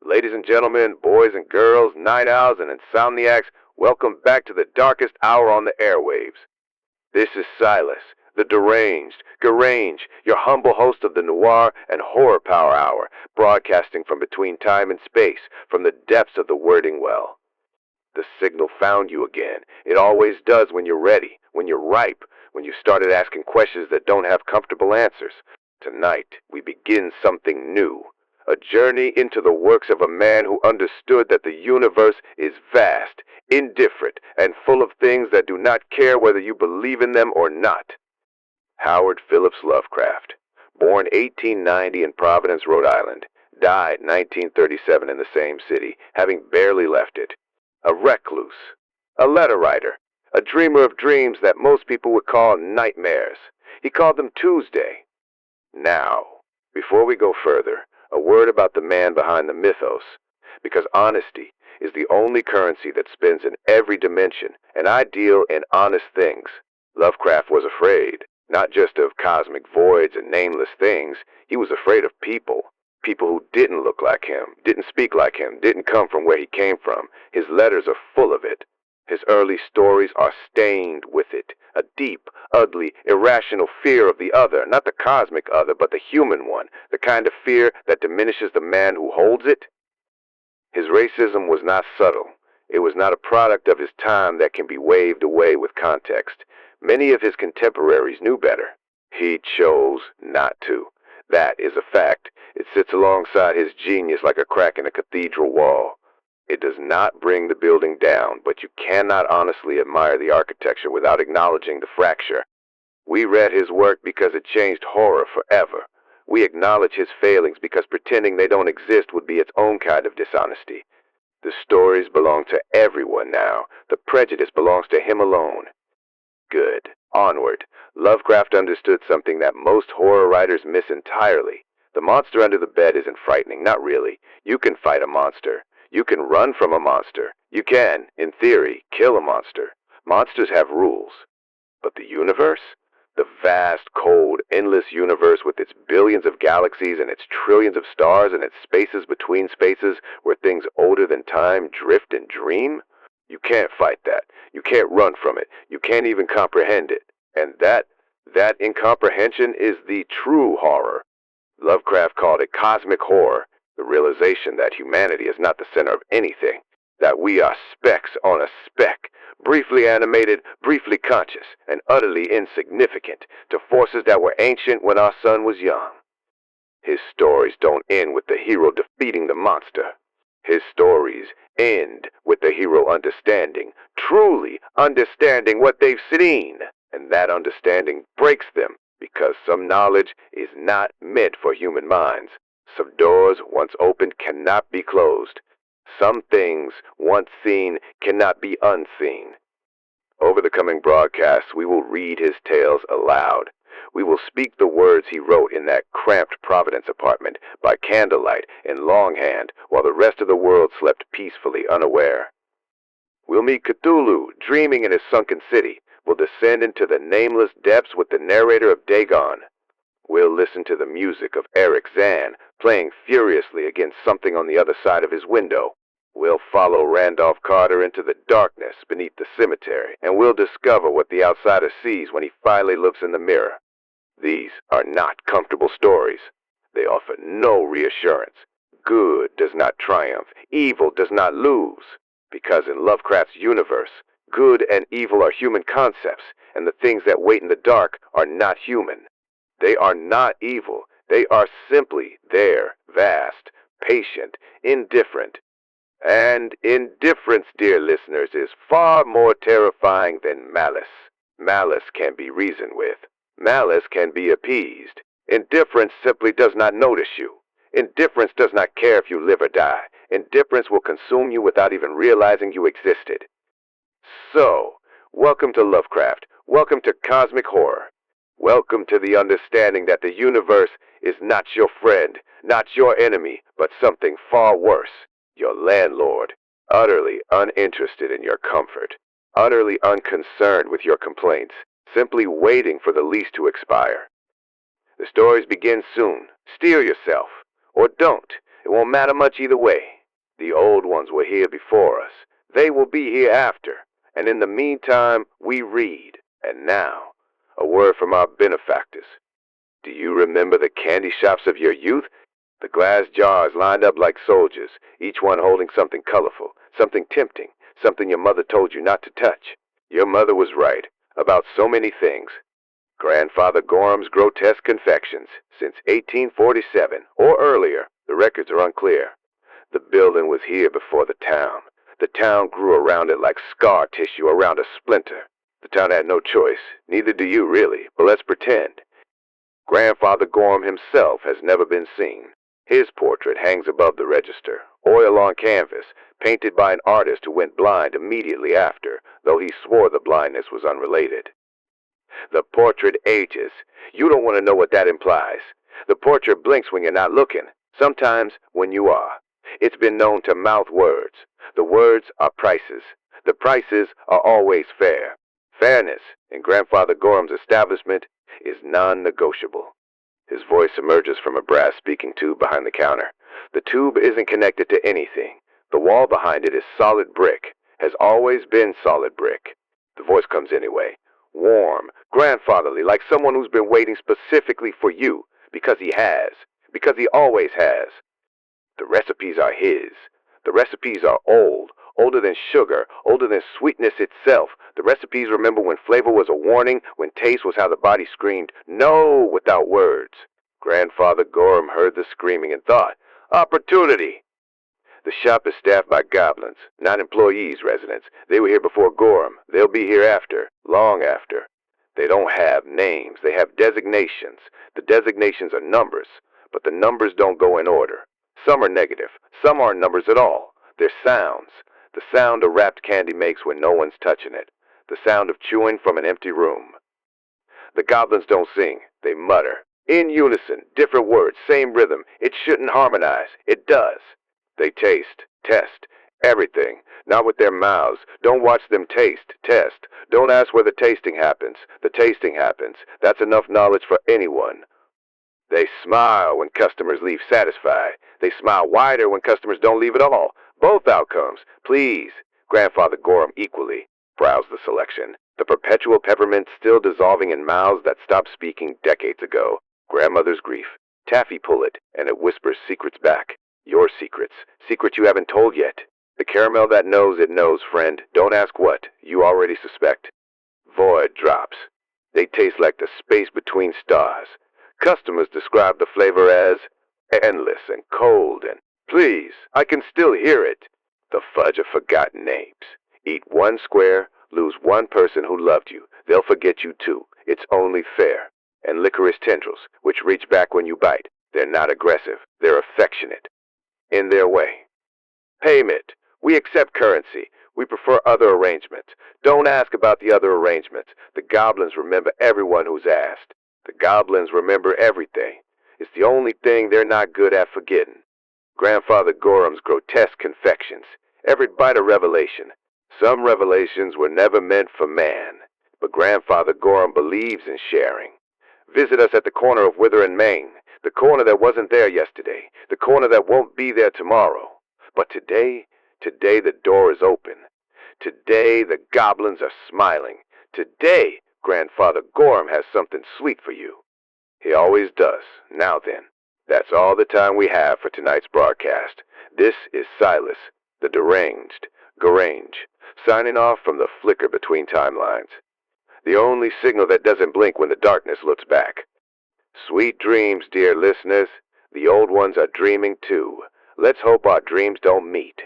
Ladies and gentlemen, boys and girls, night owls and insomniacs, welcome back to the darkest hour on the airwaves. This is Silas, the Deranged, Garaynj, your humble host of the Noir and Horror Power Hour, broadcasting from between time and space, from the depths of the Wyrding well. The signal found you again. It always does when you're ready, when you're ripe, when you started asking questions that don't have comfortable answers. Tonight, we begin something new. A journey into the works of a man who understood that the universe is vast, indifferent, and full of things that do not care whether you believe in them or not. Howard Phillips Lovecraft, born 1890 in Providence, Rhode Island, died 1937 in the same city, having barely left it. A recluse, a letter writer, a dreamer of dreams that most people would call nightmares. He called them Tuesday. Now, before we go further, a word about the man behind the mythos, because honesty is the only currency that spins in every dimension, and I deal in honest things. Lovecraft was afraid, not just of cosmic voids and nameless things. He was afraid of people. People who didn't look like him, didn't speak like him, didn't come from where he came from. His letters are full of it. His early stories are stained with it. A deep, ugly, irrational fear of the other, not the cosmic other, but the human one, the kind of fear that diminishes the man who holds it. His racism was not subtle. It was not a product of his time that can be waved away with context. Many of his contemporaries knew better. He chose not to. That is a fact. It sits alongside his genius like a crack in a cathedral wall. It does not bring the building down, but you cannot honestly admire the architecture without acknowledging the fracture. We read his work because it changed horror forever. We acknowledge his failings because pretending they don't exist would be its own kind of dishonesty. The stories belong to everyone now. The prejudice belongs to him alone. Good. Onward. Lovecraft understood something that most horror writers miss entirely. The monster under the bed isn't frightening, not really. You can fight a monster. You can run from a monster. You can, in theory, kill a monster. Monsters have rules. But the universe? The vast, cold, endless universe with its billions of galaxies and its trillions of stars and its spaces between spaces where things older than time drift and dream? You can't fight that. You can't run from it. You can't even comprehend it. And that incomprehension is the true horror. Lovecraft called it cosmic horror. The realization that humanity is not the center of anything, that we are specks on a speck, briefly animated, briefly conscious, and utterly insignificant to forces that were ancient when our sun was young. His stories don't end with the hero defeating the monster. His stories end with the hero understanding, truly understanding what they've seen, and that understanding breaks them because some knowledge is not meant for human minds. Some doors, once opened, cannot be closed. Some things, once seen, cannot be unseen. Over the coming broadcasts, we will read his tales aloud. We will speak the words he wrote in that cramped Providence apartment by candlelight in longhand while the rest of the world slept peacefully unaware. We'll meet Cthulhu dreaming in his sunken city. We'll descend into the nameless depths with the narrator of Dagon. We'll listen to the music of Eric Zan playing furiously against something on the other side of his window. We'll follow Randolph Carter into the darkness beneath the cemetery, and we'll discover what the outsider sees when he finally looks in the mirror. These are not comfortable stories. They offer no reassurance. Good does not triumph. Evil does not lose. Because in Lovecraft's universe, good and evil are human concepts, and the things that wait in the dark are not human. They are not evil. They are simply there, vast, patient, indifferent. And indifference, dear listeners, is far more terrifying than malice. Malice can be reasoned with. Malice can be appeased. Indifference simply does not notice you. Indifference does not care if you live or die. Indifference will consume you without even realizing you existed. So, welcome to Lovecraft. Welcome to cosmic horror. Welcome to the understanding that the universe is not your friend, not your enemy, but something far worse, your landlord, utterly uninterested in your comfort, utterly unconcerned with your complaints, simply waiting for the lease to expire. The stories begin soon. Steel yourself. Or don't. It won't matter much either way. The old ones were here before us. They will be here after. And in the meantime, we read. And now, a word from our benefactors. Do you remember the candy shops of your youth? The glass jars lined up like soldiers, each one holding something colorful, something tempting, something your mother told you not to touch. Your mother was right, about so many things. Grandfather Gorham's grotesque confections, since 1847, or earlier, the records are unclear. The building was here before the town. The town grew around it like scar tissue around a splinter. The town had no choice, neither do you really, but let's pretend. Grandfather Gorham himself has never been seen. His portrait hangs above the register, oil on canvas, painted by an artist who went blind immediately after, though he swore the blindness was unrelated. The portrait ages. You don't want to know what that implies. The portrait blinks when you're not looking, sometimes when you are. It's been known to mouth words. The words are prices. The prices are always fair. Fairness, in Grandfather Gorham's establishment, is non-negotiable. His voice emerges from a brass speaking tube behind the counter. The tube isn't connected to anything. The wall behind it is solid brick, has always been solid brick. The voice comes anyway. Warm, grandfatherly, like someone who's been waiting specifically for you, because he has, because he always has. The recipes are his. The recipes are old, older than sugar, older than sweetness itself. The recipes remember when flavor was a warning, when taste was how the body screamed, no, without words. Grandfather Gorham heard the screaming and thought, opportunity. The shop is staffed by goblins, not employees, residents. They were here before Gorham. They'll be here after, long after. They don't have names. They have designations. The designations are numbers, but the numbers don't go in order. Some are negative. Some aren't numbers at all. They're sounds. The sound a wrapped candy makes when no one's touching it. The sound of chewing from an empty room. The goblins don't sing. They mutter. In unison, different words, same rhythm. It shouldn't harmonize. It does. They taste, test, everything. Not with their mouths. Don't watch them taste, test. Don't ask where the tasting happens. The tasting happens. That's enough knowledge for anyone. They smile when customers leave satisfied. They smile wider when customers don't leave at all. Both outcomes. Please. Grandfather Gorham equally. Browse the selection. The perpetual peppermint still dissolving in mouths that stopped speaking decades ago. Grandmother's grief. Taffy pull it, and it whispers secrets back. Your secrets. Secrets you haven't told yet. The caramel that knows it knows, friend. Don't ask what. You already suspect. Void drops. They taste like the space between stars. Customers describe the flavor as endless and cold and, please, I can still hear it. The fudge of forgotten names. Eat one square, lose one person who loved you. They'll forget you too. It's only fair. And licorice tendrils, which reach back when you bite. They're not aggressive. They're affectionate. In their way. Payment. We accept currency. We prefer other arrangements. Don't ask about the other arrangements. The goblins remember everyone who's asked. The goblins remember everything. It's the only thing they're not good at forgetting. Grandfather Gorham's grotesque confections. Every bite a revelation. Some revelations were never meant for man, but Grandfather Gorham believes in sharing. Visit us at the corner of Wyrding, Maine. The corner that wasn't there yesterday. The corner that won't be there tomorrow. But today the door is open. Today the goblins are smiling. Today Grandfather Gorham has something sweet for you. He always does. Now then, that's all the time we have for tonight's broadcast. This is Silas, the Deranged, Garaynj, signing off from the flicker between timelines. The only signal that doesn't blink when the darkness looks back. Sweet dreams, dear listeners. The old ones are dreaming too. Let's hope our dreams don't meet.